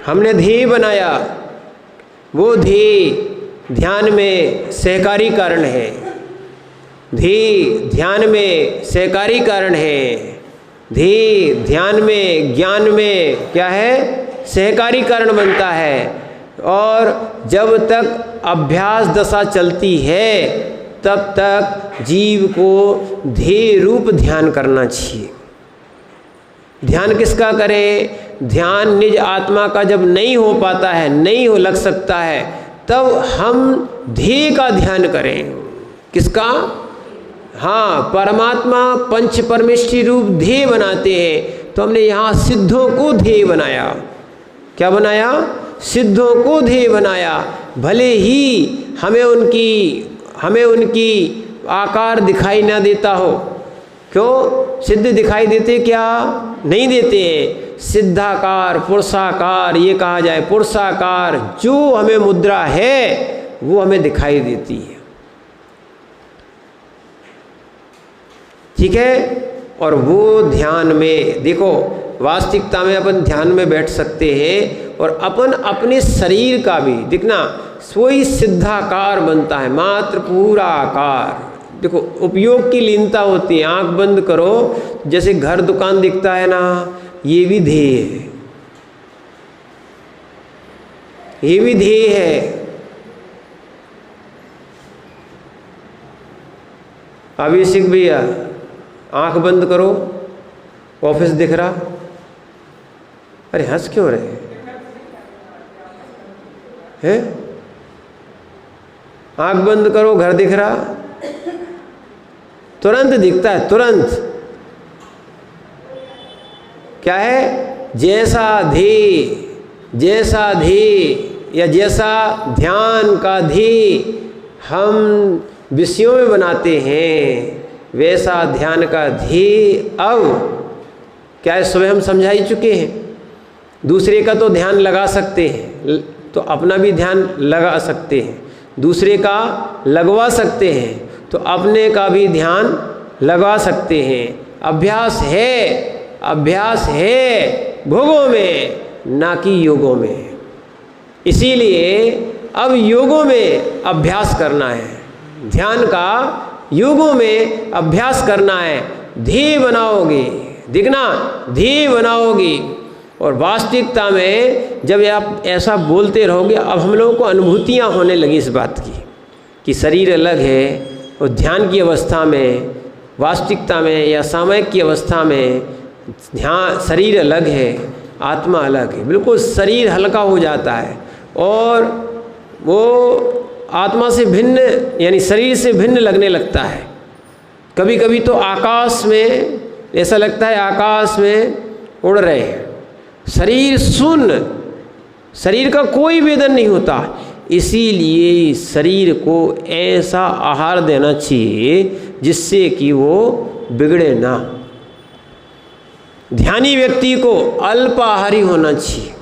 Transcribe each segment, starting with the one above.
हमने ध्येय बनाया, वो ध्येय ध्यान में सहकारी कारण है। ध्येय ध्यान में सहकारी कारण है। ध्येय ध्यान में, ज्ञान में क्या है, सहकारी कारण बनता है। और जब तक अभ्यास दशा चलती है तब तक जीव को ध्येय रूप ध्यान करना चाहिए। ध्यान किसका करें? ध्यान निज आत्मा का जब नहीं हो पाता है, नहीं हो लग सकता है, तब हम ध्येय का ध्यान करें। किसका? हाँ, परमात्मा पंच परमेष्ठी रूप ध्येय बनाते हैं। तो हमने यहाँ सिद्धों को ध्येय बनाया। क्या बनाया? सिद्धों को ध्येय बनाया। भले ही हमें उनकी आकार दिखाई ना देता हो। क्यों? सिद्ध दिखाई देते क्या? नहीं देते हैं। सिद्धाकार, पुरुषाकार, ये कहा जाए पुरुषाकार, जो हमें मुद्रा है वो हमें दिखाई देती है। ठीक है? और वो ध्यान में देखो, वास्तविकता में अपन ध्यान में बैठ सकते हैं और अपन अपने शरीर का भी दिखना, वही सिद्धाकार बनता है, मात्र पूरा आकार। देखो, उपयोग की लीनता होती है। आंख बंद करो, जैसे घर दुकान दिखता है ना, ये भी ध्येय है, ये भी ध्येय है। अभिषेक भैया, आंख बंद करो, ऑफिस दिख रहा। अरे हंस क्यों रहे हैं? आंख बंद करो, घर दिख रहा, तुरंत दिखता है, तुरंत। क्या है? जैसा ध्येय या जैसा ध्यान का ध्येय हम विषयों में बनाते हैं, वैसा ध्यान का ध्येय अब क्या है, सुबह हम समझा ही चुके हैं। दूसरे का तो ध्यान लगा सकते हैं, तो अपना भी ध्यान लगा सकते हैं। दूसरे का लगवा सकते हैं, तो अपने का भी ध्यान लगा सकते हैं। अभ्यास है भोगों में, ना कि योगों में। इसीलिए अब योगों में अभ्यास करना है, ध्यान का योगों में अभ्यास करना है। ध्येय बनाओगे, दिखना, ध्येय बनाओगे। और वास्तविकता में जब आप ऐसा बोलते रहोगे, अब हम लोगों को अनुभूतियाँ होने लगी इस बात की कि शरीर अलग है, और ध्यान की अवस्था में, वास्तविकता में या सामयिक की अवस्था में ध्यान, शरीर अलग है, आत्मा अलग है। बिल्कुल शरीर हल्का हो जाता है और वो आत्मा से भिन्न, यानी शरीर से भिन्न लगने लगता है। कभी कभी तो आकाश में ऐसा लगता है आकाश में उड़ रहे हैं, शरीर शून्य, शरीर का कोई वेदन नहीं होता। इसीलिए शरीर को ऐसा आहार देना चाहिए जिससे कि वो बिगड़े ना। ध्यानी व्यक्ति को अल्पाहारी होना चाहिए,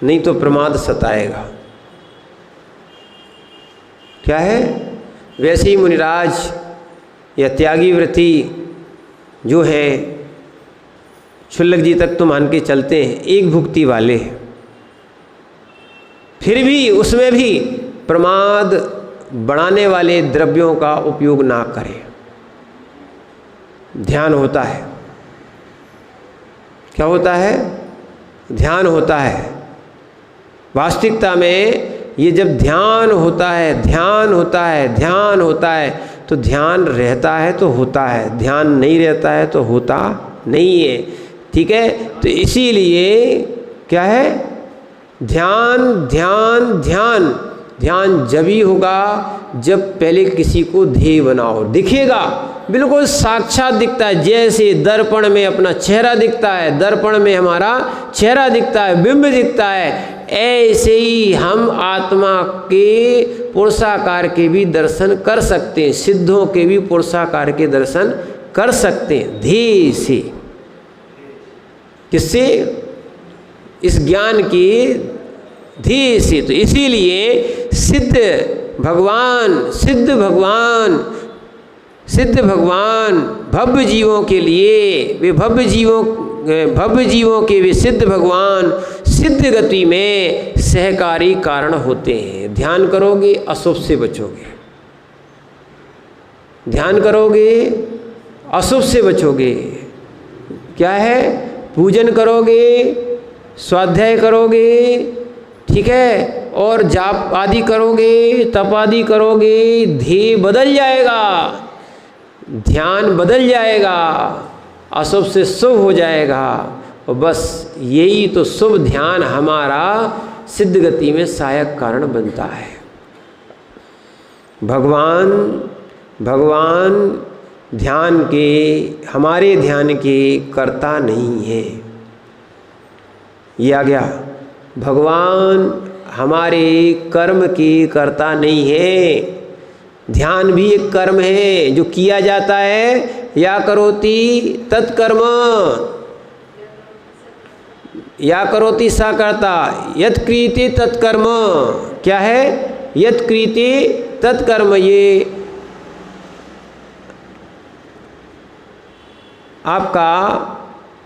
नहीं तो प्रमाद सताएगा। क्या है? वैसे ही मुनिराज या त्यागी व्रती जो है, क्षुल्लक जी तक तो मान के चलते हैं एक भुक्ति वाले हैं, फिर भी उसमें भी प्रमाद बढ़ाने वाले द्रव्यों का उपयोग ना करें। ध्यान होता है, क्या होता है? ध्यान होता है। वास्तविकता में ये जब ध्यान होता है, ध्यान होता है, ध्यान होता है, तो ध्यान रहता है तो होता है, ध्यान नहीं रहता है तो होता नहीं है। ठीक है? तो इसीलिए क्या है? ध्यान ध्यान ध्यान ध्यान जब ही होगा जब पहले किसी को ध्येय बनाओ। दिखेगा, बिल्कुल साक्षात दिखता है, जैसे दर्पण में अपना चेहरा दिखता है, दर्पण में हमारा चेहरा दिखता है, बिंब दिखता है, ऐसे ही हम आत्मा के पुरुषाकार के भी दर्शन कर सकते हैं, सिद्धों के भी पुरुषाकार के दर्शन कर सकते हैं ध्येय से। किससे? इस ज्ञान के ध्येय से। तो इसीलिए सिद्ध भगवान सिद्ध भगवान भव्य जीवों के लिए, वे भव्य जीवों के वे सिद्ध भगवान सिद्ध गति में सहकारी कारण होते हैं। ध्यान करोगे अशुभ से बचोगे, ध्यान करोगे अशुभ से बचोगे। क्या है? पूजन करोगे, स्वाध्याय करोगे, ठीक है, और जाप आदि करोगे, तप आदि करोगे, ध्येय बदल जाएगा, ध्यान बदल जाएगा, अशुभ से शुभ हो जाएगा। और बस यही तो शुभ ध्यान हमारा सिद्ध गति में सहायक कारण बनता है। भगवान ध्यान के, हमारे ध्यान के कर्ता नहीं है। ये आ गया, भगवान हमारे कर्म के कर्ता नहीं है। ध्यान भी एक कर्म है जो किया जाता है। या करोति तत्कर्म, या करोति सा कर्ता, यत् क्रियते तत्कर्म। क्या है? यत् क्रियते तत्कर्म। ये आपका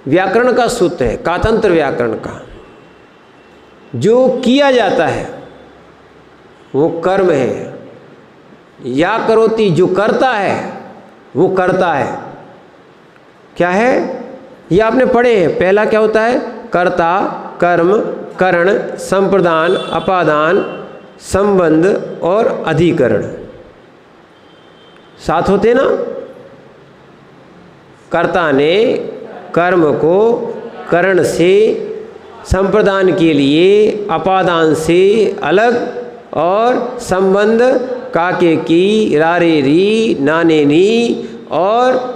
व्याकरण का सूत्र है, कातंत्र व्याकरण का। जो किया जाता है वो कर्म है। या करोति, जो करता है वो करता है। क्या है? ये आपने पढ़े हैं। पहला क्या होता है? कर्ता, कर्म, करण, संप्रदान, अपादान, संबंध और अधिकरण। साथ होते ना। कर्ता ने कर्म को करण से, संप्रदान के लिए अपादान से अलग, और संबंध काके की, रारे री, नाने नी, और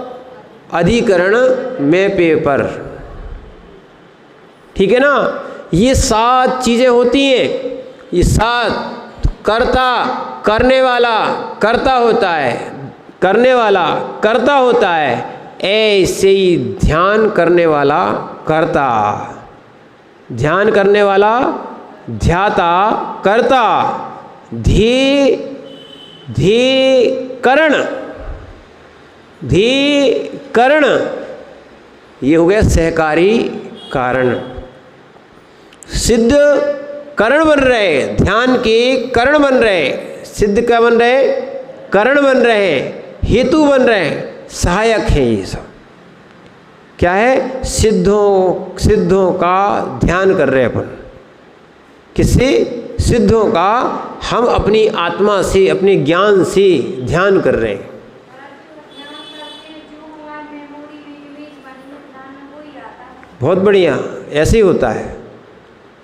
अधिकरण में पे पर। ठीक है ना। ये 7 चीज़ें होती हैं। ये 7, कर्ता, करने वाला कर्ता होता है, करने वाला कर्ता होता है। ऐसे ही ध्यान करने वाला कर्ता, ध्यान करने वाला ध्याता, कर्ता। ध्येय करण, ध्येय करण, ये हो गया सहकारी कारण। सिद्ध करण बन रहे, ध्यान के करण बन रहे। सिद्ध क्या बन रहे? करण बन रहे, हेतु बन रहे, सहायक हैं ये सब। क्या है? सिद्धों का ध्यान कर रहे अपन। किससे? सिद्धों का हम अपनी आत्मा से, अपने ज्ञान से ध्यान कर रहे हैं। बहुत बढ़िया, ऐसे ही होता है।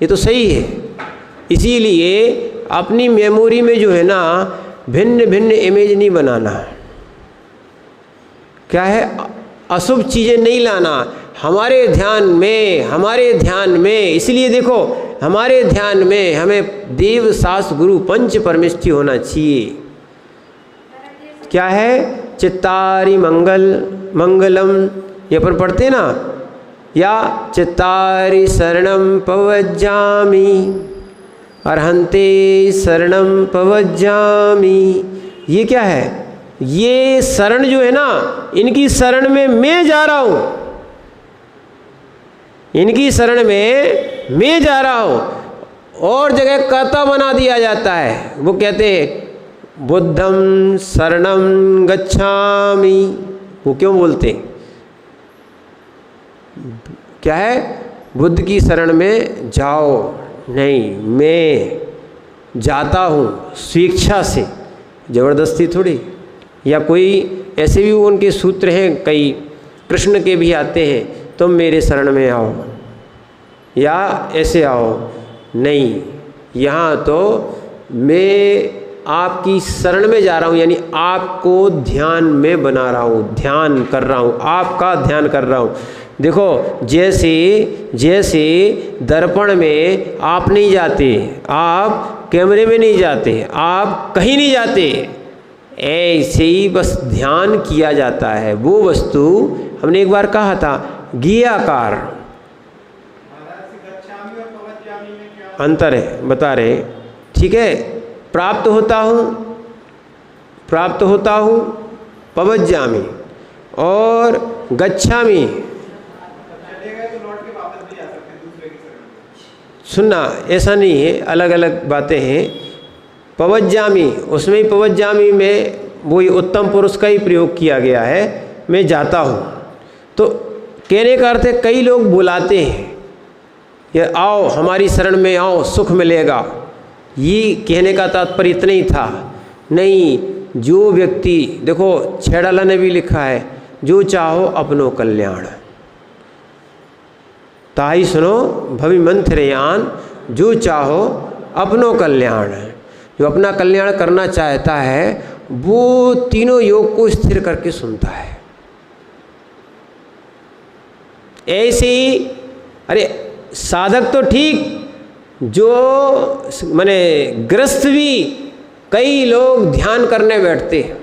ये तो सही है। इसीलिए अपनी मेमोरी में जो है ना, भिन्न भिन्न इमेज नहीं बनाना। क्या है? अशुभ चीज़ें नहीं लाना हमारे ध्यान में। इसलिए देखो, हमारे ध्यान में हमें देव, शास्त्र, गुरु, पंच परमेष्टि होना चाहिए। क्या है? चित्तारि मंगलम, ये अपन पढ़ते हैं ना। या चित्तारि शरणम पवज्जामि, अर्हन्ते शरणम पवज्जामि। ये क्या है? ये शरण जो है ना, इनकी शरण में मैं जा रहा हूँ, इनकी शरण में मैं जा रहा हूँ। और जगह कर्ता बना दिया जाता है। वो कहते हैं बुद्धम शरणम गच्छामि। वो क्यों बोलते? क्या है? बुद्ध की शरण में जाओ। नहीं, मैं जाता हूँ स्वेच्छा से, ज़बरदस्ती थोड़ी। या कोई ऐसे भी उनके सूत्र हैं, कई कृष्ण के भी आते हैं, तुम मेरे शरण में आओ या ऐसे आओ। नहीं, यहाँ तो मैं आपकी शरण में जा रहा हूँ, यानी आपको ध्यान में बना रहा हूँ, ध्यान कर रहा हूँ, आपका ध्यान कर रहा हूँ। देखो, जैसे दर्पण में आप नहीं जाते, आप कैमरे में नहीं जाते, आप कहीं नहीं जाते, ऐसे ही बस ध्यान किया जाता है। वो वस्तु हमने एक बार कहा था, ज्ञेयाकार। अंतर है, बता रहे। ठीक है। प्राप्त होता हूँ पवज्जामि और गच्छामि। सुनना, ऐसा नहीं है, अलग अलग बातें हैं। पवज्जामि, उसमें ही पवज्जामि में वही उत्तम पुरुष का ही प्रयोग किया गया है, मैं जाता हूँ। तो कहने का अर्थ है कई लोग बुलाते हैं, ये आओ हमारी शरण में आओ, सुख मिलेगा, ये कहने का तात्पर्य इतना ही था। नहीं, जो व्यक्ति, देखो छेड़ाला ने भी लिखा है, जो चाहो अपनो कल्याण, ताई सुनो भवि मंथरयान, जो चाहो अपनो कल्याण। जो अपना कल्याण करना चाहता है वो तीनों योग को स्थिर करके सुनता है। ऐसे ही, अरे साधक तो ठीक, जो माने ग्रस्त भी, कई लोग ध्यान करने बैठते हैं,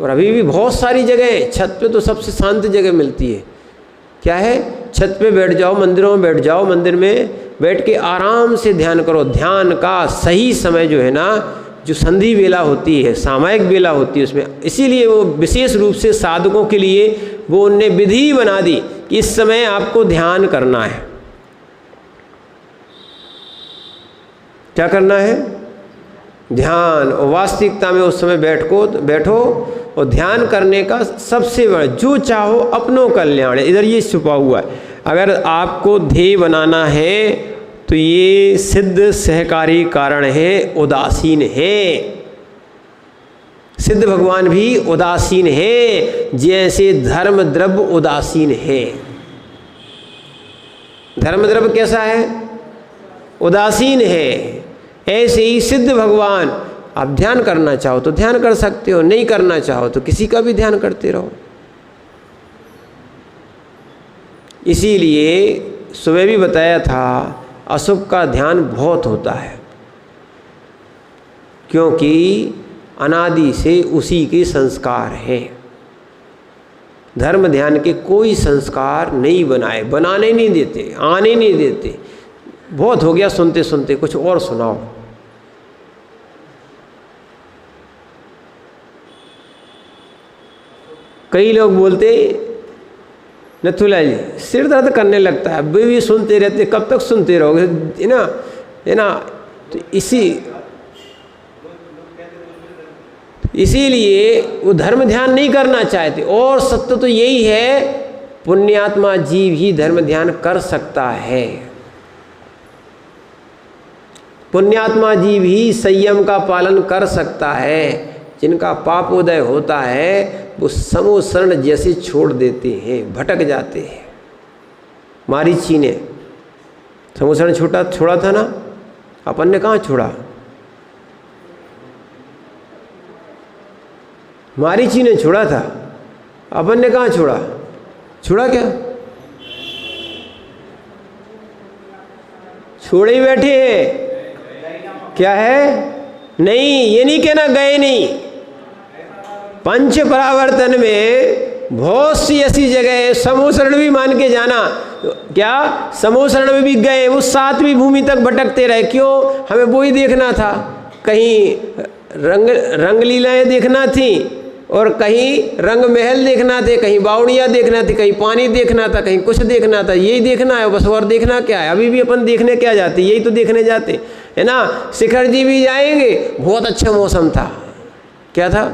और अभी भी बहुत सारी जगह, छत पे तो सबसे शांत जगह मिलती है, क्या है, छत पे बैठ जाओ, मंदिरों में बैठ जाओ, मंदिर में बैठ के आराम से ध्यान करो। ध्यान का सही समय जो है ना, जो संधि बेला होती है, सामायिक बेला होती है, उसमें इसीलिए वो विशेष रूप से साधकों के लिए वो उनने विधि बना दी कि इस समय आपको ध्यान करना है। क्या करना है? ध्यान। और वास्तविकता में उस समय बैठो और ध्यान करने का सबसे बड़ा, जो चाहो अपनो कल्याण, इधर ये छुपा हुआ है। अगर आपको ध्येय बनाना है तो ये सिद्ध सहकारी कारण है, उदासीन है। सिद्ध भगवान भी उदासीन है, जैसे धर्म द्रव्य उदासीन है। धर्म द्रव्य कैसा है? उदासीन है। ऐसे ही सिद्ध भगवान, आप ध्यान करना चाहो तो ध्यान कर सकते हो, नहीं करना चाहो तो किसी का भी ध्यान करते रहो। इसीलिए सुबह भी बताया था, अशुभ का ध्यान बहुत होता है, क्योंकि अनादि से उसी के संस्कार हैं। धर्म ध्यान के कोई संस्कार नहीं बनाए, बनाने नहीं देते, आने नहीं देते। बहुत हो गया सुनते सुनते, कुछ और सुनाओ। कई लोग बोलते, नथुलाल जी सिर दर्द करने लगता है, अभी भी सुनते रहते, कब तक सुनते रहोगे, है ना। तो इसीलिए वो धर्म ध्यान नहीं करना चाहते। और सत्य तो यही है, पुण्यात्मा जीव ही धर्म ध्यान कर सकता है। पुण्यात्मा जीव ही संयम का पालन कर सकता है। जिनका पापोदय होता है वो समोसरण जैसे छोड़ देते हैं, भटक जाते हैं। मारीची ने समोसरण छोड़ा था ना, अपन ने कहाँ छोड़ा? मारीची ने छोड़ा था, अपन ने कहाँ छोड़ा? छोड़ा क्या? छोड़े ही बैठे हैं। क्या है? नहीं, ये नहीं कहना गए नहीं। पंच परावर्तन में बहुत सी ऐसी जगह, समोसरण भी मान के जाना, क्या समोसरण में भी गए, वो 7वीं भूमि तक भटकते रहे। क्यों? हमें वो ही देखना था, कहीं रंगलीलाएँ देखना थी, और कहीं रंग महल देखना थे, कहीं बावड़ियाँ देखना थी, कहीं पानी देखना था, कहीं कुछ देखना था। यही देखना है बस, और देखना क्या है? अभी भी अपन देखने क्या जाते, यही तो देखने जाते है ना। शिखर जी भी जाएंगे, बहुत अच्छा मौसम था, क्या था?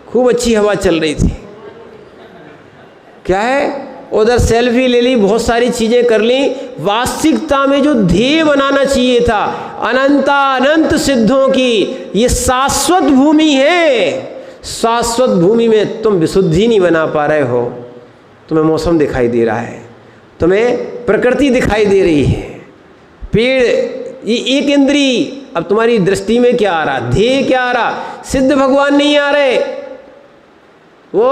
खूब अच्छी हवा चल रही थी। क्या है? उधर सेल्फी ले ली, बहुत सारी चीजें कर ली। वास्तविकता में जो ध्येय बनाना चाहिए था, अनंत सिद्धों की ये शाश्वत भूमि है। शाश्वत भूमि में तुम विशुद्धि नहीं बना पा रहे हो। तुम्हें मौसम दिखाई दे रहा है, तुम्हें प्रकृति दिखाई दे रही है, पेड़, ये एक इंद्री। अब तुम्हारी दृष्टि में क्या आ रहा? ध्येय क्या आ रहा? सिद्ध भगवान नहीं आ रहे। वो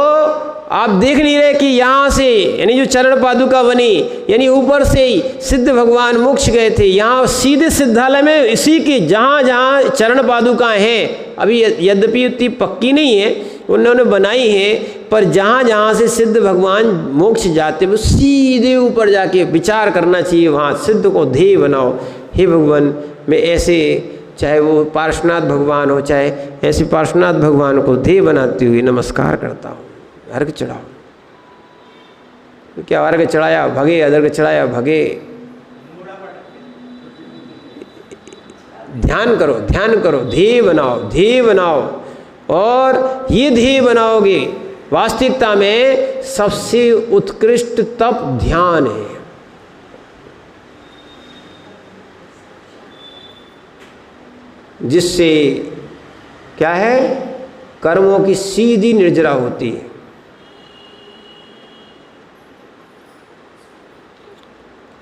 आप देख नहीं रहे कि यहाँ से, यानी जो चरण पादुका बनी, यानी ऊपर से ही सिद्ध भगवान मोक्ष गए थे। यहाँ सीधे सिद्धालय में इसी की जहाँ जहाँ चरण पादुका हैं, अभी यद्यपि उतनी पक्की नहीं है, उन्होंने बनाई है, पर जहाँ जहाँ से सिद्ध भगवान मोक्ष जाते वो सीधे ऊपर जाके विचार करना चाहिए। वहाँ सिद्ध को ध्येय बनाओ। हे भगवान, मैं ऐसे चाहे वो पार्श्वनाथ भगवान हो, चाहे ऐसे पार्श्वनाथ भगवान को ध्येय बनाते हुए नमस्कार करता हूँ, अर्घ चढ़ाओ। क्या अर्घ चढ़ाया भगे, अर्घ चढ़ाया भगे। ध्यान करो, ध्यान करो, ध्येय बनाओ, ध्येय बनाओ। और ये ध्येय बनाओगे, वास्तविकता में सबसे उत्कृष्ट तप ध्यान है। जिससे क्या है, कर्मों की सीधी निर्जरा होती है।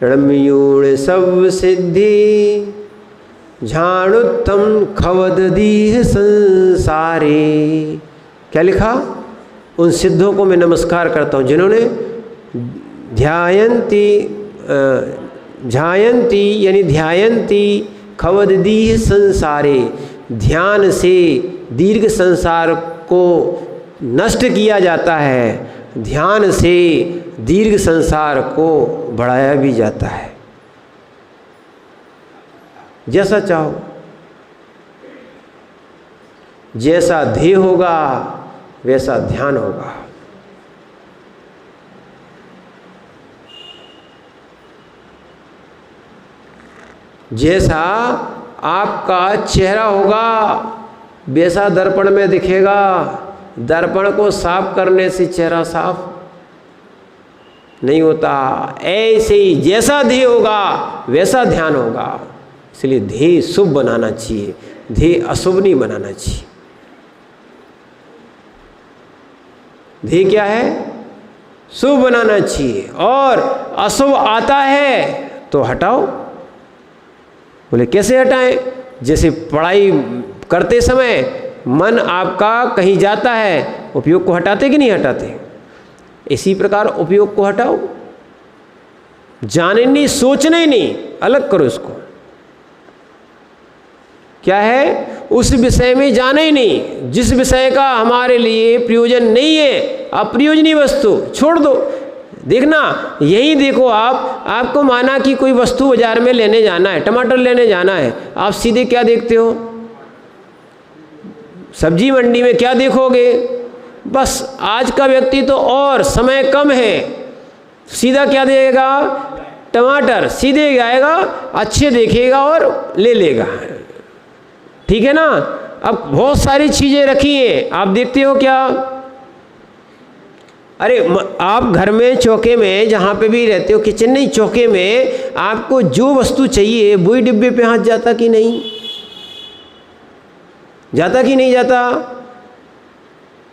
रम्यूण सब सिद्धि झाणुत्तम खवद दीह संसारे। क्या लिखा? उन सिद्धों को मैं नमस्कार करता हूँ जिन्होंने ध्यायंती यानी ध्यायंती खवद दीह संसारे, ध्यान से दीर्घ संसार को नष्ट किया जाता है, ध्यान से दीर्घ संसार को बढ़ाया भी जाता है। जैसा चाहो, जैसा ध्येय होगा वैसा ध्यान होगा। जैसा आपका चेहरा होगा वैसा दर्पण में दिखेगा। दर्पण को साफ करने से चेहरा साफ नहीं होता। ऐसे ही जैसा ध्येय होगा वैसा ध्यान होगा। इसलिए ध्येय शुभ बनाना चाहिए, ध्येय अशुभ नहीं बनाना चाहिए। ध्येय क्या है? शुभ बनाना चाहिए। और अशुभ आता है तो हटाओ। बोले कैसे हटाएं? जैसे पढ़ाई करते समय मन आपका कहीं जाता है, उपयोग को हटाते कि नहीं हटाते? इसी प्रकार उपयोग को हटाओ। जाने नहीं, सोचना ही नहीं, अलग करो इसको। क्या है? उस विषय में जाना ही नहीं। जिस विषय का हमारे लिए प्रयोजन नहीं है, अप्रयोजनीय वस्तु छोड़ दो। देखना, यही देखो, आपको माना कि कोई वस्तु बाजार में लेने जाना है, टमाटर लेने जाना है, आप सीधे क्या देखते हो? सब्जी मंडी में क्या देखोगे? बस आज का व्यक्ति तो और समय कम है, सीधा क्या देगा? टमाटर सीधे जाएगा, अच्छे देखेगा और ले लेगा। ठीक है ना? अब बहुत सारी चीज़ें रखी हैं, आप देखते हो क्या? अरे आप घर में चौके में जहाँ पे भी रहते हो, किचन नहीं चौके में, आपको जो वस्तु चाहिए वही डिब्बे पे हाथ जाता कि नहीं जाता? कि नहीं जाता?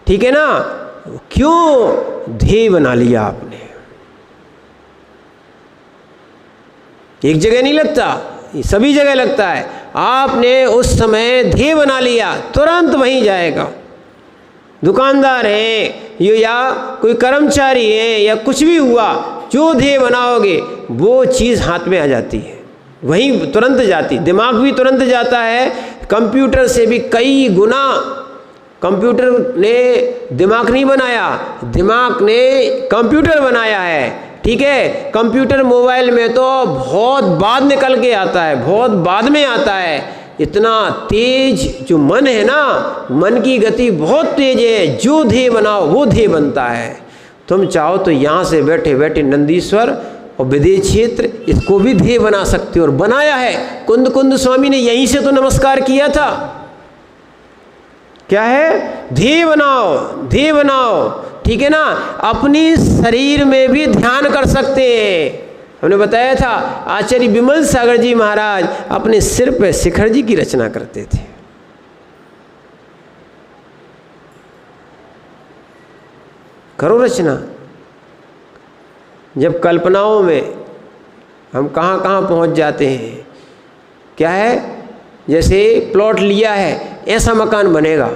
ठीक है ना? क्यों? ध्येय बना लिया आपने। एक जगह नहीं लगता, सभी जगह लगता है। आपने उस समय ध्येय बना लिया, तुरंत वहीं जाएगा। दुकानदार है या कोई कर्मचारी है या कुछ भी हुआ, जो ध्येय बनाओगे वो चीज़ हाथ में आ जाती है, वहीं तुरंत जाती। दिमाग भी तुरंत जाता है, कंप्यूटर से भी कई गुना। कंप्यूटर ने दिमाग नहीं बनाया, दिमाग ने कंप्यूटर बनाया है। ठीक है? कंप्यूटर मोबाइल में तो बहुत बाद निकल के आता है, बहुत बाद में आता है। इतना तेज जो मन है ना, मन की गति बहुत तेज है। जो ध्येय बनाओ वो ध्येय बनता है। तुम चाहो तो यहाँ से बैठे बैठे नंदीश्वर और विदेश क्षेत्र, इसको भी ध्येय बना सकते हो, और बनाया है। कुंद स्वामी ने यहीं से तो नमस्कार किया था। क्या है? ध्येय बनाओ, ध्येय बनाओ। ठीक है ना? अपनी शरीर में भी ध्यान कर सकते हैं। हमने बताया था, आचार्य विमल सागर जी महाराज अपने सिर पे शिखर जी की रचना करते थे। करो रचना। जब कल्पनाओं में हम कहाँ कहाँ पहुँच जाते हैं। क्या है? जैसे प्लॉट लिया है, ऐसा मकान बनेगा।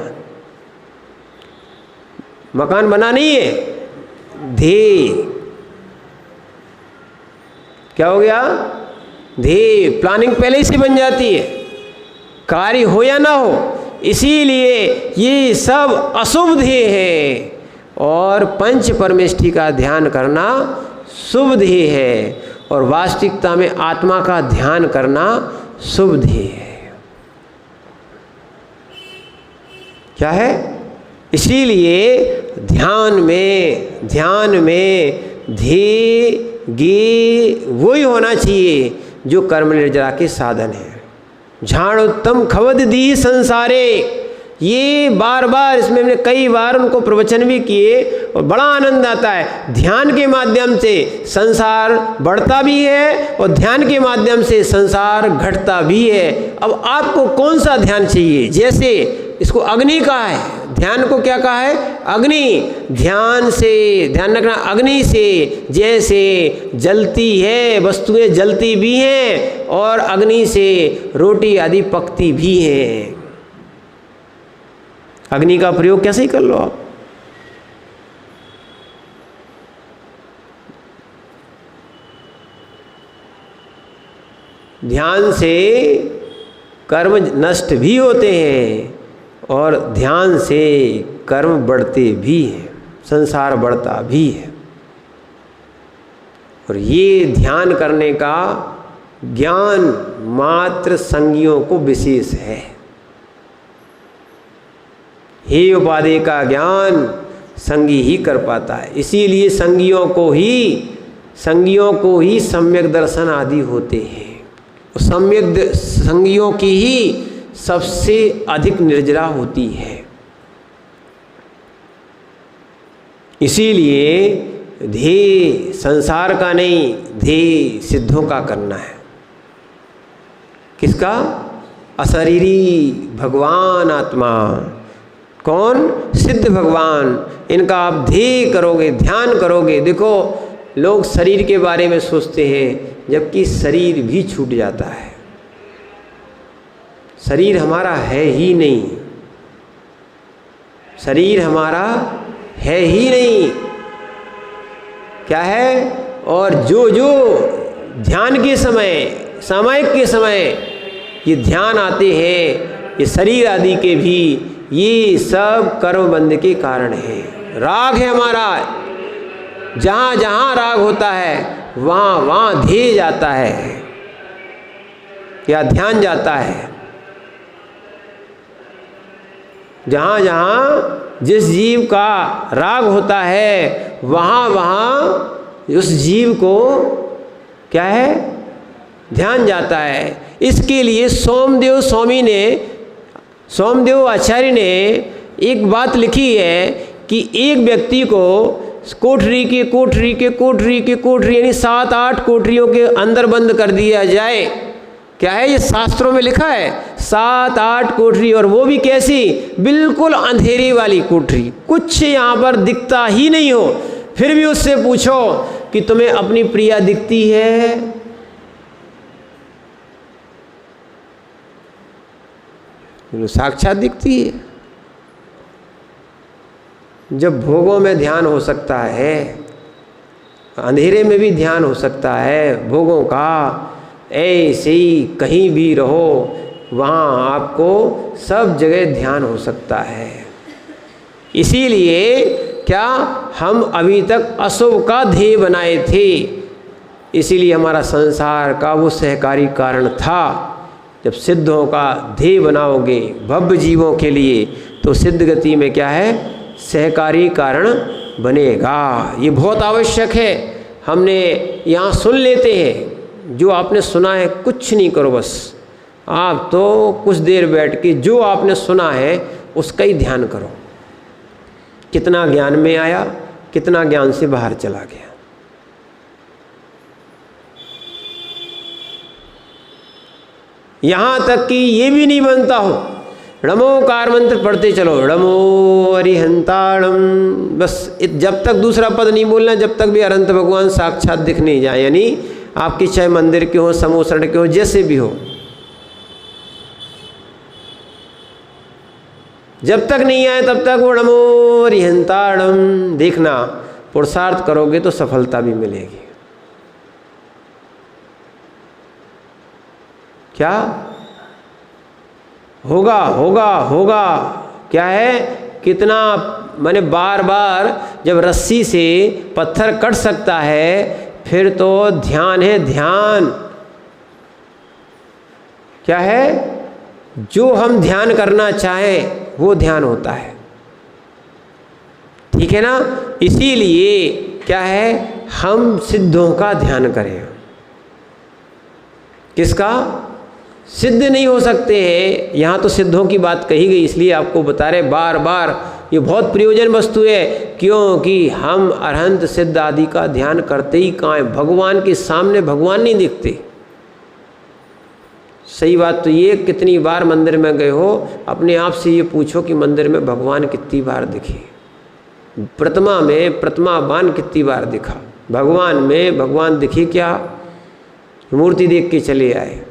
मकान बना नहीं है, ध्येय। क्या हो गया? ध्येय। प्लानिंग पहले ही से बन जाती है, कार्य हो या ना हो। इसीलिए ये सब अशुभ ध्येय है, और पंच परमेष्ठि का ध्यान करना शुभ ध्येय है, और वास्तविकता में आत्मा का ध्यान करना शुभ ध्येय है। क्या है? इसीलिए ध्यान में ध्येय गे वही होना चाहिए जो कर्म निर्जरा के साधन है। झाणोत्तम खवद दी संसारे, ये बार बार इसमें हमने कई बार उनको प्रवचन भी किए और बड़ा आनंद आता है। ध्यान के माध्यम से संसार बढ़ता भी है और ध्यान के माध्यम से संसार घटता भी है। अब आपको कौन सा ध्यान चाहिए? जैसे इसको अग्नि कहा है, ध्यान को क्या कहा है? अग्नि। ध्यान से ध्यान रखना, अग्नि से जैसे जलती है, वस्तुएं जलती भी हैं और अग्नि से रोटी आदि पकती भी हैं। अग्नि का प्रयोग कैसे ही कर लो आप। ध्यान से कर्म नष्ट भी होते हैं और ध्यान से कर्म बढ़ते भी हैं, संसार बढ़ता भी है। और ये ध्यान करने का ज्ञान मात्र संगियों को विशेष है। हे उपाधि का ज्ञान संगी ही कर पाता है। इसीलिए संगियों को ही सम्यक दर्शन आदि होते हैं। सम्यक संगियों की ही सबसे अधिक निर्जरा होती है। इसीलिए ध्येय संसार का नहीं, ध्येय सिद्धों का करना है। किसका? अशरीरी भगवान आत्मा। कौन? सिद्ध भगवान। इनका आप ध्येय करोगे, ध्यान करोगे। देखो, लोग शरीर के बारे में सोचते हैं जबकि शरीर भी छूट जाता है। शरीर हमारा है ही नहीं, शरीर हमारा है ही नहीं। क्या है? और जो जो ध्यान के समय, सामायिक के समय ये ध्यान आते हैं, ये शरीर आदि के भी, ये सब कर्मबंध के कारण है। राग है हमारा, जहाँ जहाँ राग होता है वहाँ वहाँ ध्येय जाता है या ध्यान जाता है। जहाँ जहाँ जिस जीव का राग होता है वहाँ वहाँ उस जीव को क्या है? ध्यान जाता है। इसके लिए सोमदेव आचार्य ने एक बात लिखी है कि एक व्यक्ति को कोठरी यानी 7-8 कोठरियों के अंदर बंद कर दिया जाए। क्या है? ये शास्त्रों में लिखा है, 7-8 कोठरी, और वो भी कैसी? बिल्कुल अंधेरी वाली कोठरी, कुछ यहाँ पर दिखता ही नहीं हो। फिर भी उससे पूछो कि तुम्हें अपनी प्रिया दिखती है? साक्षात दिखती है। जब भोगों में ध्यान हो सकता है, अंधेरे में भी ध्यान हो सकता है भोगों का, ऐसे ही कहीं भी रहो वहाँ आपको सब जगह ध्यान हो सकता है। इसीलिए क्या हम अभी तक अशुभ का ध्येय बनाए थे, इसीलिए हमारा संसार का वो सहकारी कारण था। जब सिद्धों का ध्येय बनाओगे भव्य जीवों के लिए तो सिद्ध गति में क्या है? सहकारी कारण बनेगा। ये बहुत आवश्यक है। हमने यहाँ सुन लेते हैं, जो आपने सुना है कुछ नहीं करो, बस आप तो कुछ देर बैठ के जो आपने सुना है उसका ही ध्यान करो। कितना ज्ञान में आया, कितना ज्ञान से बाहर चला गया। यहाँ तक कि ये भी नहीं बनता हो, णमोकार मंत्र पढ़ते चलो, णमो अरिहंताणम, बस जब तक दूसरा पद नहीं बोलना, जब तक भी अनंत भगवान साक्षात दिख नहीं जाए। यानी आपकी चाहे मंदिर के हो, समोसरण के हो, जैसे भी हो, जब तक नहीं आए तब तक वो णमो अरिहंताणम देखना। पुरुषार्थ करोगे तो सफलता भी मिलेगी। क्या होगा? होगा होगा क्या है? कितना मैंने बार बार जब रस्सी से पत्थर कट सकता है, फिर तो ध्यान है। ध्यान क्या है? जो हम ध्यान करना चाहें वो ध्यान होता है। ठीक है ना? इसीलिए क्या है, हम सिद्धों का ध्यान करें। किसका? सिद्ध नहीं हो सकते हैं, यहाँ तो सिद्धों की बात कही गई, इसलिए आपको बता रहे बार बार, ये बहुत प्रयोजन वस्तु है। क्योंकि हम अरहंत सिद्ध आदि का ध्यान करते ही कहाँ है? भगवान के सामने भगवान नहीं दिखते। सही बात तो ये, कितनी बार मंदिर में गए हो, अपने आप से ये पूछो कि मंदिर में भगवान कितनी बार दिखे, प्रतिमा में प्रतिमावान कितनी बार दिखा, भगवान में भगवान दिखे क्या? मूर्ति देख के चले आए।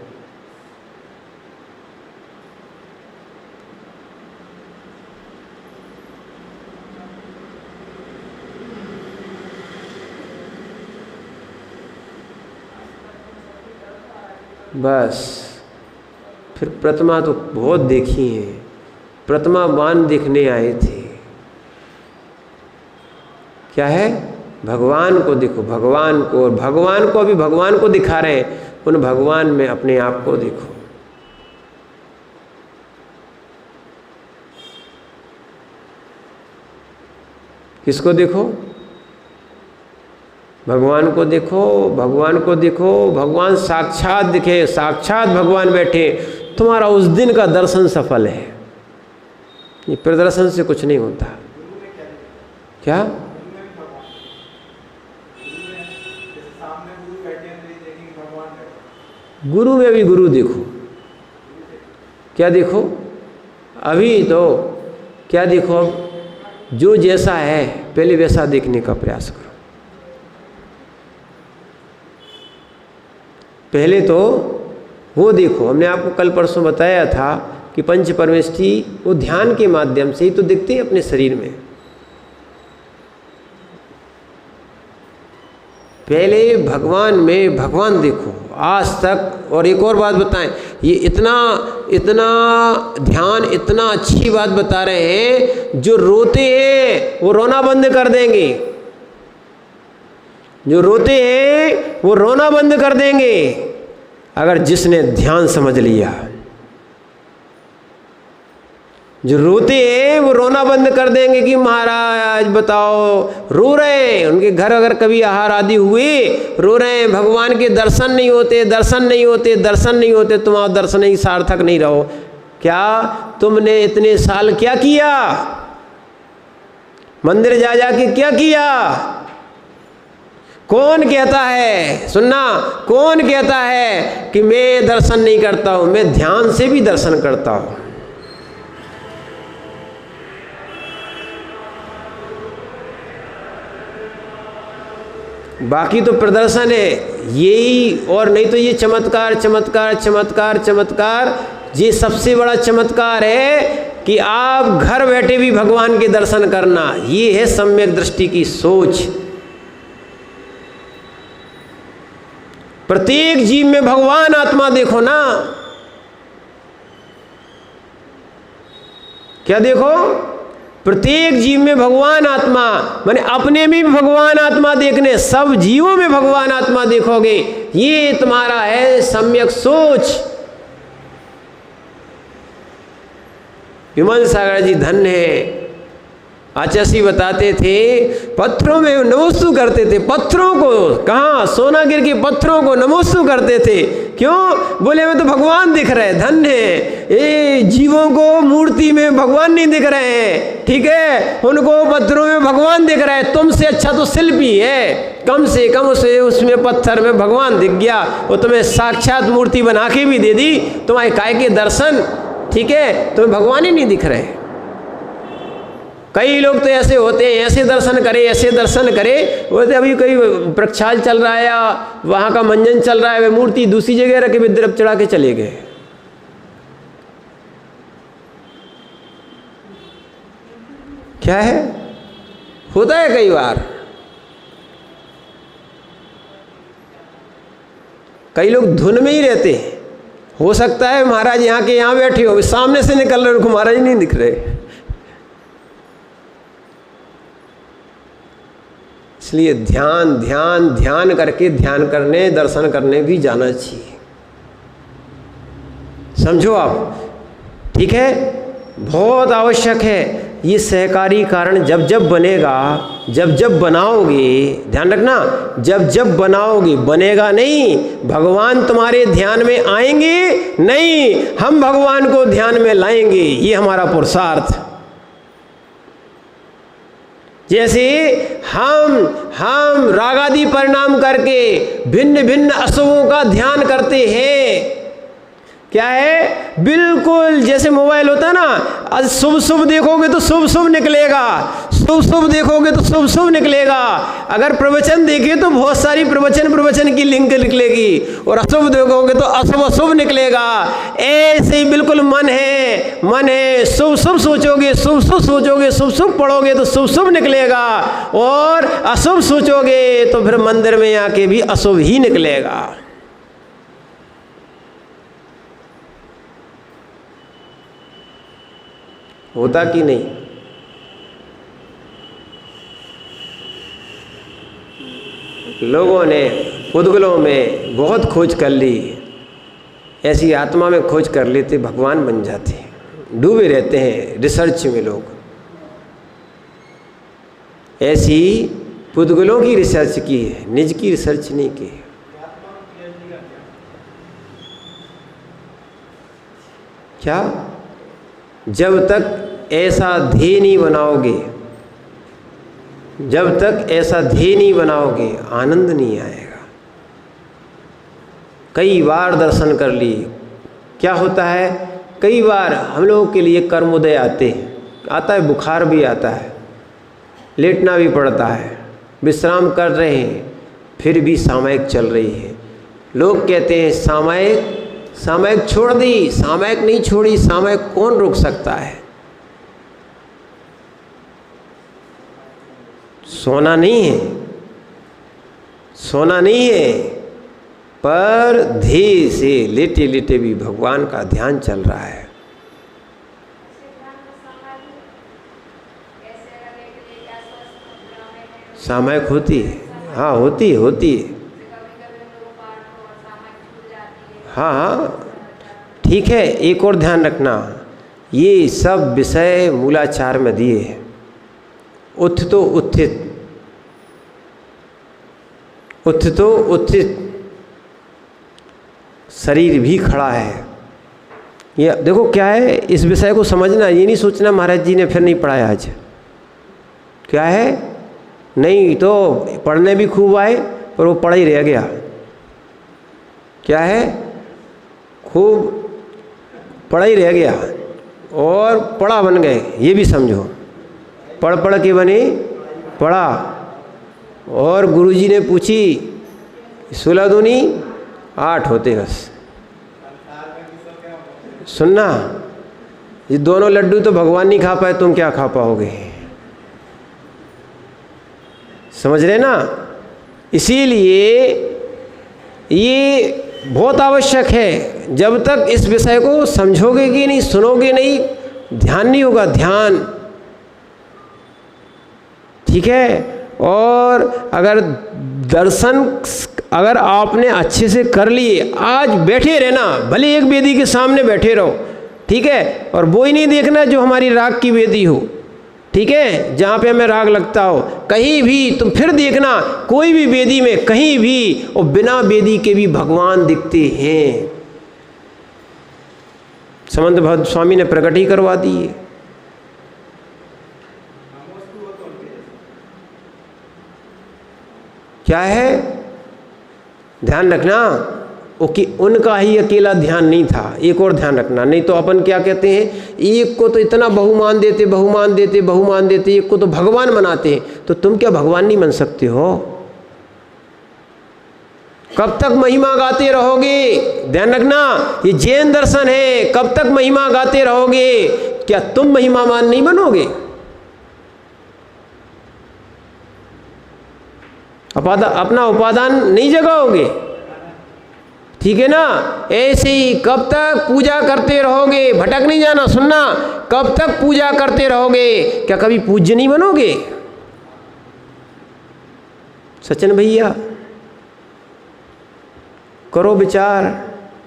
बस फिर प्रतिमा तो बहुत देखी है, प्रतिमावान देखने आए थे। क्या है? भगवान को देखो, भगवान को, और भगवान को अभी भगवान को दिखा रहे हैं, उन भगवान में अपने आप को देखो। किसको देखो? भगवान को देखो, भगवान को देखो। भगवान साक्षात दिखे, साक्षात भगवान बैठे, तुम्हारा उस दिन का दर्शन सफल है। ये प्रदर्शन से कुछ नहीं होता। क्या? गुरु में भी गुरु देखो। क्या देखो? अभी तो क्या देखो, अब जो जैसा है पहले वैसा देखने का प्रयास करो। पहले तो वो देखो, हमने आपको कल परसों बताया था कि पंच परमेष्ठी वो ध्यान के माध्यम से ही तो दिखते हैं अपने शरीर में। पहले भगवान में भगवान देखो आज तक। और एक और बात बताएं, ये इतना इतना ध्यान, इतना अच्छी बात बता रहे हैं, जो रोते हैं वो रोना बंद कर देंगे, जो रोते हैं वो रोना बंद कर देंगे अगर जिसने ध्यान समझ लिया। जो रोते हैं वो रोना बंद कर देंगे कि महाराज बताओ, रो रहे हैं, उनके घर अगर कभी आहार आदि हुए, रो रहे हैं, भगवान के दर्शन नहीं होते, दर्शन नहीं होते, दर्शन नहीं होते, तुम्हारा दर्शन ही सार्थक नहीं रहो। क्या तुमने इतने साल क्या किया? मंदिर जा जा के क्या किया? कौन कहता है, सुनना, कौन कहता है कि मैं दर्शन नहीं करता हूं? मैं ध्यान से भी दर्शन करता हूं। बाकी तो प्रदर्शन है यही, और नहीं तो ये चमत्कार चमत्कार चमत्कार चमत्कार। ये सबसे बड़ा चमत्कार है कि आप घर बैठे भी भगवान के दर्शन करना। ये है सम्यक दृष्टि की सोच। प्रत्येक जीव में भगवान आत्मा देखो ना। क्या देखो? प्रत्येक जीव में भगवान आत्मा, माने अपने में भी भगवान आत्मा देखने, सब जीवों में भगवान आत्मा देखोगे। ये तुम्हारा है सम्यक सोच। विमल सागर जी धन्य है। आचार्य बताते थे पत्थरों में नमोस्तु करते थे, पत्थरों को, कहाँ सोनागिर के पत्थरों को नमोस्तु करते थे। क्यों? बोले हमें तो भगवान दिख रहे हैं। धन्य है। ये जीवों को मूर्ति में भगवान नहीं दिख रहे हैं, ठीक है, उनको पत्थरों में भगवान दिख रहा है। तुमसे अच्छा तो शिल्पी है, कम से कम उसमें पत्थर में भगवान दिख गया, वो तुम्हें साक्षात मूर्ति बना के भी दे दी, तुम्हारे काय के दर्शन, ठीक है, तुम्हें भगवान ही नहीं दिख रहे। कई लोग तो ऐसे होते हैं, ऐसे दर्शन करे, ऐसे दर्शन करे, वो तो अभी कोई प्रक्षाल चल रहा है या वहाँ का मंजन चल रहा है, वे मूर्ति दूसरी जगह रखे भी द्रव चढ़ा के चले गए। क्या है? होता है कई बार। कई लोग धुन में ही रहते हैं। हो सकता है महाराज यहाँ के यहाँ बैठे हो, सामने से निकल रहे, उनको महाराज नहीं दिख रहे। इसलिए ध्यान ध्यान ध्यान करके ध्यान करने, दर्शन करने भी जाना चाहिए। समझो आप, ठीक है? बहुत आवश्यक है। ये सहकारी कारण जब जब बनेगा, जब जब बनाओगे, ध्यान रखना, जब जब बनाओगे, बनेगा नहीं। भगवान तुम्हारे ध्यान में आएंगे नहीं, हम भगवान को ध्यान में लाएंगे। ये हमारा पुरुषार्थ। जैसे हम रागादि परिणाम करके भिन्न भिन्न अशुभों का ध्यान करते हैं। क्या है? बिल्कुल जैसे मोबाइल होता है ना, आज शुभ शुभ देखोगे तो शुभ शुभ निकलेगा, शुभ शुभ देखोगे तो शुभ शुभ निकलेगा। अगर प्रवचन देखे तो बहुत सारी प्रवचन की लिंक निकलेगी, और अशुभ देखोगे तो अशुभ अशुभ निकलेगा। ऐसे ही बिल्कुल मन है, शुभ शुभ सोचोगे, शुभ शुभ सोचोगे, शुभ शुभ पढ़ोगे तो शुभ शुभ निकलेगा, और अशुभ सोचोगे तो फिर मंदिर में आके भी अशुभ ही निकलेगा। होता कि नहीं? लोगों ने पुद्गलों में बहुत खोज कर ली, ऐसी आत्मा में खोज कर लेते, भगवान बन जाते, डूबे रहते हैं रिसर्च में लोग। ऐसी पुद्गलों की रिसर्च की है, निज की रिसर्च नहीं की। क्या? जब तक ऐसा ध्येय नहीं बनाओगे, जब तक ऐसा ध्येय नहीं बनाओगे, आनंद नहीं आएगा। कई बार दर्शन कर लिए, क्या होता है, कई बार हम लोगों के लिए कर्मोदय आता है, बुखार भी आता है, लेटना भी पड़ता है, विश्राम कर रहे हैं, फिर भी सामयिक चल रही है। लोग कहते हैं सामयिक छोड़ दी, सामयिक नहीं छोड़ी, सामयिक कौन रोक सकता है? सोना नहीं है, पर ध्येय से लेटे लेटे भी भगवान का ध्यान चल रहा है। सामयिक होती है, हाँ होती है। हाँ ठीक है। एक और ध्यान रखना, ये सब विषय मूलाचार में दिए हैं। उत्थितो उत्थित शरीर भी खड़ा है। ये देखो क्या है, इस विषय को समझना, ये नहीं सोचना महाराज जी ने फिर नहीं पढ़ाया आज। क्या है, नहीं तो पढ़ने भी खूब आए पर वो पढ़ा ही रह गया। क्या है, खूब पढ़ा ही रह गया और पढ़ा बन गए, ये भी समझो। पढ़ के बने पढ़ा। और गुरुजी ने पूछी 16 दूनी 8 होते बस। सुनना, ये दोनों लड्डू तो भगवान नहीं खा पाए, तुम क्या खा पाओगे? समझ रहे ना? इसीलिए ये बहुत आवश्यक है। जब तक इस विषय को समझोगे कि नहीं, सुनोगे नहीं, ध्यान नहीं होगा, ध्यान। ठीक है। और अगर दर्शन अगर आपने अच्छे से कर लिए, आज बैठे रहना, भले एक वेदी के सामने बैठे रहो, ठीक है, और वो ही नहीं देखना जो हमारी राग की वेदी हो, ठीक है, जहाँ पे हमें राग लगता हो। कहीं भी तुम फिर देखना, कोई भी वेदी में कहीं भी, और बिना वेदी के भी भगवान दिखते हैं। समंत भद्र स्वामी ने प्रकट ही करवा दिए। क्या है, ध्यान रखना, उनका ही अकेला ध्यान नहीं था। एक और ध्यान रखना, नहीं तो अपन क्या कहते हैं, एक को तो इतना बहुमान देते, एक को तो भगवान बनाते हैं। तो तुम क्या भगवान नहीं बन सकते हो? कब तक महिमा गाते रहोगे? ध्यान रखना, ये जैन दर्शन है। कब तक महिमा गाते रहोगे? क्या तुम महिमावान नहीं बनोगे? अपना उपादान नहीं जगाओगे, ठीक है ना? ऐसे ही कब तक पूजा करते रहोगे? भटक नहीं जाना, सुनना, कब तक पूजा करते रहोगे? क्या कभी पूज्य नहीं बनोगे? सचिन भैया करो विचार,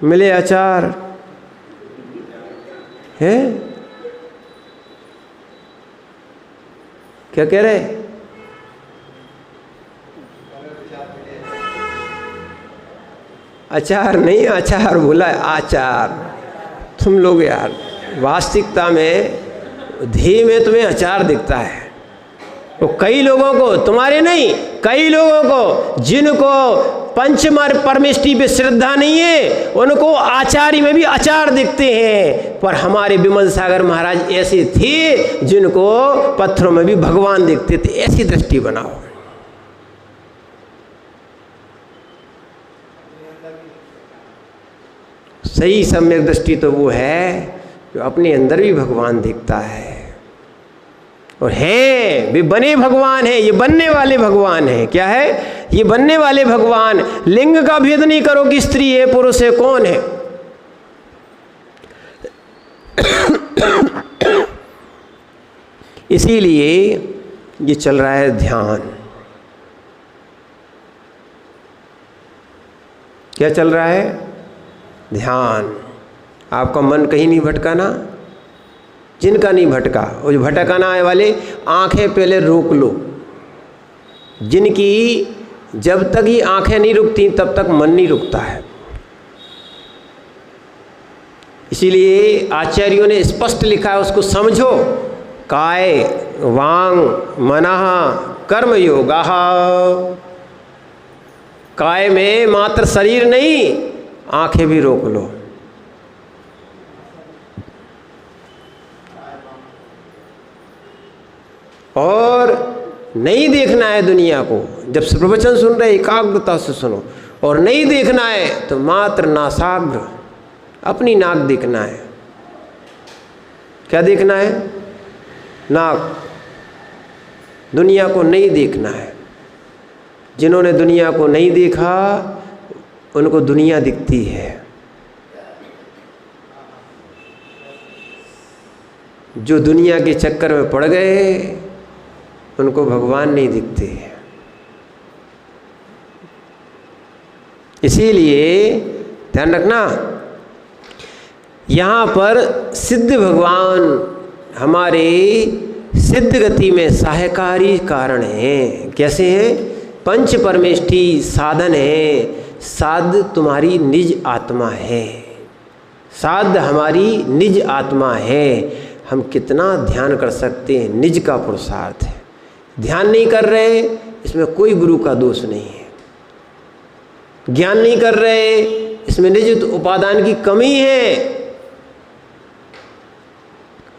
मिले आचार है। क्या कह रहे? अचार नहीं, आचार बोला है, आचार। तुम लोग यार वास्तविकता में ध्येय में तुम्हें आचार दिखता है। तो कई लोगों को, तुम्हारे नहीं, कई लोगों को जिनको पंचमर परमेष्टि पे श्रद्धा नहीं है, उनको आचार्य में भी आचार दिखते हैं। पर हमारे विमल सागर महाराज ऐसे थे जिनको पत्थरों में भी भगवान दिखते थे। ऐसी दृष्टि बनाओ। सही सम्यक दृष्टि तो वो है जो अपने अंदर भी भगवान दिखता है। और हैं वे बने भगवान हैं, ये बनने वाले भगवान हैं। क्या है? ये बनने वाले भगवान। लिंग का भेद नहीं करो कि स्त्री है पुरुष है, कौन है। इसीलिए ये चल रहा है ध्यान। क्या चल रहा है? ध्यान। आपका मन कहीं नहीं भटका ना? जिनका नहीं भटका, वो जो भटकाना आने वाले आंखें पहले रोक लो। जिनकी जब तक ये आंखें नहीं रुकती तब तक मन नहीं रुकता है। इसीलिए आचार्यों ने स्पष्ट लिखा है, उसको समझो। काय वांग मनः कर्म योगा। काय में मात्र शरीर नहीं, आंखें भी रोक लो। और नहीं देखना है दुनिया को। जब प्रवचन सुन रहे एकाग्रता से सुनो। और नहीं देखना है तो मात्र नासाग्र, अपनी नाक देखना है। क्या देखना है? नाक। दुनिया को नहीं देखना है। जिन्होंने दुनिया को नहीं देखा उनको दुनिया दिखती है। जो दुनिया के चक्कर में पड़ गए उनको भगवान नहीं दिखते। इसीलिए ध्यान रखना, यहाँ पर सिद्ध भगवान हमारे सिद्ध गति में सहायकारी कारण हैं। कैसे हैं? पंच परमेष्टि साधन है। साध तुम्हारी निज आत्मा है। साध हमारी निज आत्मा है। हम कितना ध्यान कर सकते हैं, निज का पुरुषार्थ है। ध्यान नहीं कर रहे, इसमें कोई गुरु का दोष नहीं है। ज्ञान नहीं कर रहे, इसमें निज उपादान की कमी है।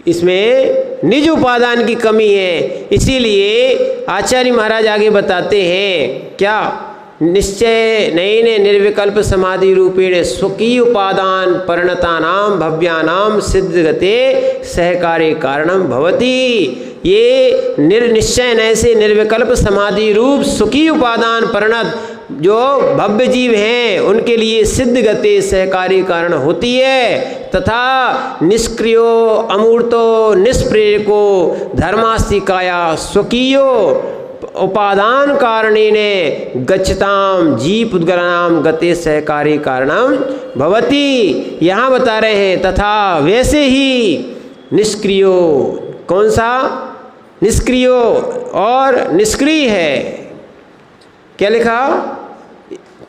इसमें निज उपादान की कमी है। इसीलिए आचार्य महाराज आगे बताते हैं क्या? निश्चय नयने निर्विकल्प समाधि रूपेण स्वकीय उपादान परिणतानाम भव्यानाम सिद्ध गते सहकार्य कारणम भवति। ये निश्चय नय से निर्विकल्प समाधि रूप सुखी उपादान परिणत जो भव्य जीव हैं उनके लिए सिद्ध गति सहकारी कारण होती है। तथा निष्क्रियो अमूर्तो निष्प्रेरको धर्मास्तिकाया स्वकीयो उपादान कारणेने गच्छताम जी पुद्गलानाम गते सहकारी कारणम भवति। यहाँ बता रहे हैं तथा वैसे ही निष्क्रियो, कौन सा? निष्क्रियो और निष्क्रिय है। क्या लिखा?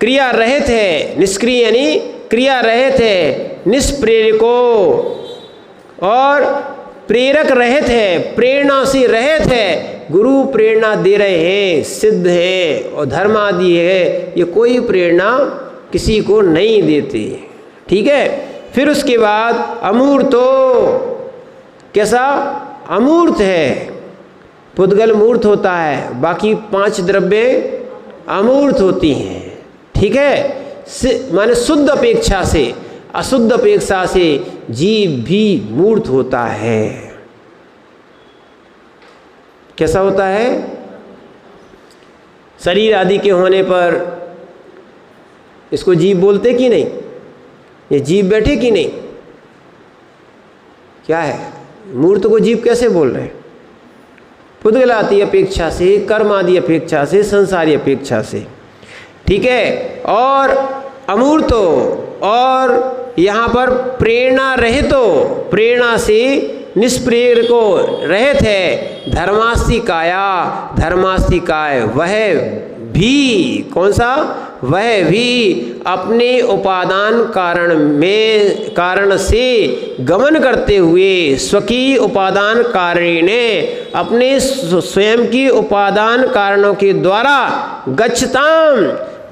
क्रिया रहित है। निष्क्रिय यानी क्रिया रहित है। निष्प्रेरको और प्रेरक रहित है, प्रेरणा से रहित है। गुरु प्रेरणा दे रहे हैं, सिद्ध है और धर्म आदि है, ये कोई प्रेरणा किसी को नहीं देती। ठीक है। फिर उसके बाद अमूर्तो, कैसा? अमूर्त है। पुद्गल मूर्त होता है, बाकी 5 द्रव्य अमूर्त होती हैं। ठीक है। माने शुद्ध अपेक्षा से, अशुद्ध अपेक्षा से जीव भी मूर्त होता है। कैसा होता है? शरीर आदि के होने पर इसको जीव बोलते कि नहीं? ये जीव बैठे कि नहीं? क्या है? मूर्त को जीव कैसे बोल रहे हैं? पुद्गलाती अपेक्षा से, कर्म आदि अपेक्षा से, संसारी अपेक्षा से। ठीक है। और अमूर्तो और यहाँ पर प्रेरणा रहितो, प्रेरणा से निष्प्रेर को रहित है। धर्मास्ति काया, धर्मास्ति काय, वह भी कौन सा, वह भी अपने उपादान कारण से गमन करते हुए, स्वकीय उपादान कारिणे, अपने स्वयं की उपादान कारणों के द्वारा गच्छताम,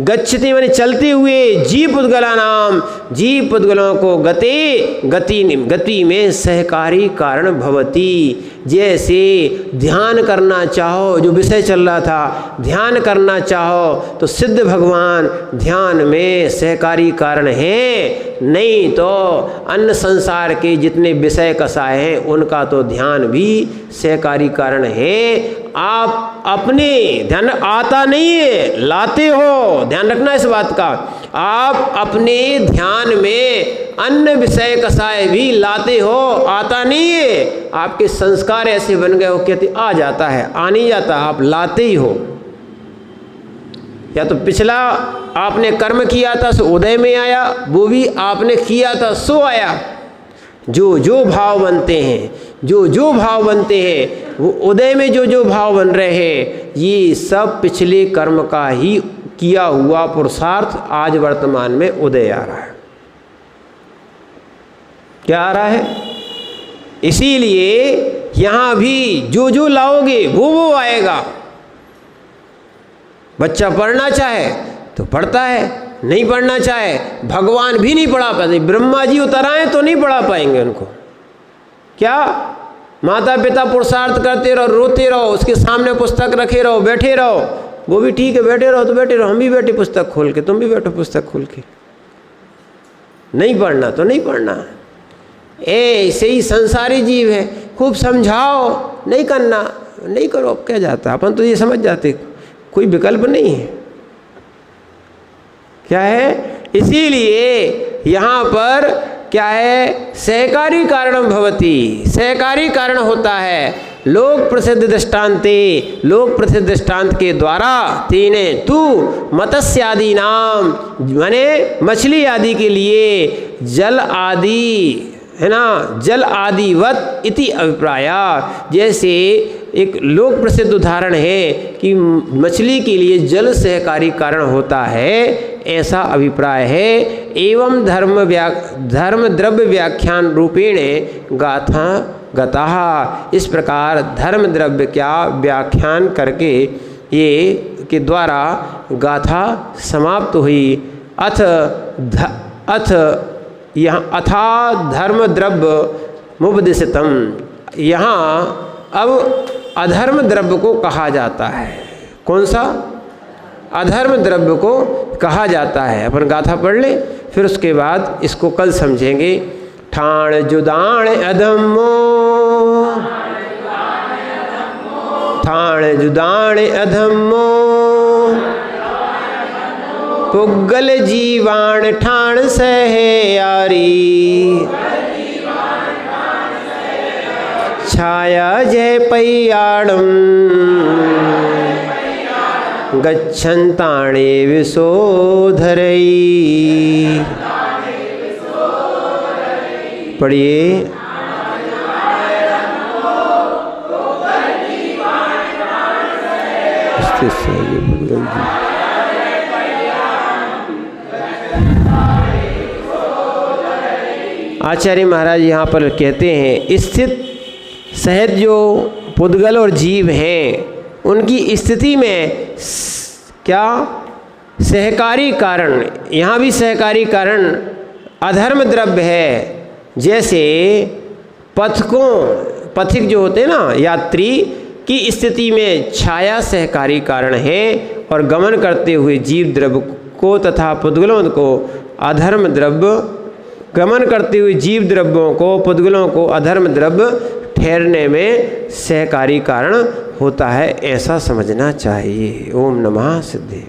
गच्छति माने चलते हुए, जीव पुद्गला नाम, जीव पुद्गलों को गति में सहकारी कारण भवती। जैसे ध्यान करना चाहो, जो विषय चल रहा था, ध्यान करना चाहो तो सिद्ध भगवान ध्यान में सहकारी कारण हैं, नहीं तो अन्य संसार के जितने विषय कसाए हैं उनका तो ध्यान भी सहकारी कारण है। आप अपने ध्यान आता नहीं है, लाते हो, ध्यान रखना इस बात का। आप अपने ध्यान में अन्य विषय कसाए भी लाते हो, आता नहीं है। आपके संस्कार ऐसे बन गए हो, कहते आ जाता है, आ नहीं जाता, आप लाते ही हो। या तो पिछला आपने कर्म किया था सो उदय में आया, वो भी आपने किया था सो आया। जो जो भाव बनते हैं, जो जो भाव बनते हैं, वो उदय में जो जो भाव बन रहे हैं, ये सब पिछले कर्म का ही किया हुआ पुरुषार्थ आज वर्तमान में उदय आ रहा है। क्या आ रहा है? इसीलिए यहाँ भी जो जो लाओगे वो आएगा। बच्चा पढ़ना चाहे तो पढ़ता है, नहीं पढ़ना चाहे, भगवान भी नहीं पढ़ा पाते। ब्रह्मा जी उतर आए तो नहीं पढ़ा पाएंगे उनको। क्या माता पिता पुरुषार्थ करते रहो, रोते रहो, उसके सामने पुस्तक रखे रहो, बैठे रहो, वो भी ठीक है, बैठे रहो तो बैठे रहो, हम भी बैठे पुस्तक खोल के, तुम भी बैठो पुस्तक खोल के। नहीं पढ़ना तो नहीं पढ़ना। ऐसे ही संसारी जीव है, खूब समझाओ, नहीं करना, नहीं करो, अब क्या जाता, अपन तो ये समझ जाते कोई विकल्प नहीं है। क्या है? इसीलिए यहाँ पर क्या है, सहकारी कारणम भवति, सहकारी कारण होता है। लोक प्रसिद्ध दृष्टांते, लोक प्रसिद्ध दृष्टांत के द्वारा तीने तू मत्स्यादि नाम, माने मछली आदि के लिए जल आदि है ना, जल आदिवत इति अभिप्राया। जैसे एक लोक प्रसिद्ध उदाहरण है कि मछली के लिए जल सहकारी कारण होता है, ऐसा अभिप्राय है। एवं धर्म द्रव्य व्याख्यान रूपेण गाथा गताः, इस प्रकार धर्म द्रव्य का व्याख्यान करके ये के द्वारा गाथा समाप्त हुई। अथ यहाँ अथा धर्म द्रव्य मुपदिशितम, यहाँ अब अधर्म द्रव्य को कहा जाता है। कौन सा? अधर्म द्रव्य को कहा जाता है। अपन गाथा पढ़ ले, फिर उसके बाद इसको कल समझेंगे। ठाण जुदाण अधम्मो, ठाण जुदाण अधम्मो, पुग्गल जीवाण ठाण सहे यारी, छाया जय पैयाड़म गच्छन्ताणे विशोधरई। पढ़िए। आचार्य महाराज यहाँ पर कहते हैं, स्थित सहज जो पुद्गल और जीव हैं उनकी स्थिति में क्या सहकारी कारण, यहाँ भी सहकारी कारण अधर्म द्रव्य है। जैसे पथिक जो होते हैं ना, यात्री की स्थिति में छाया सहकारी कारण है, और गमन करते हुए जीव द्रव्य को तथा पुद्गलों को अधर्म द्रव्य, गमन करते हुए जीव द्रव्यों को पुद्गलों को अधर्म द्रव्य ठहरने में सहकारी कारण होता है, ऐसा समझना चाहिए। ओम नमः सिद्धे।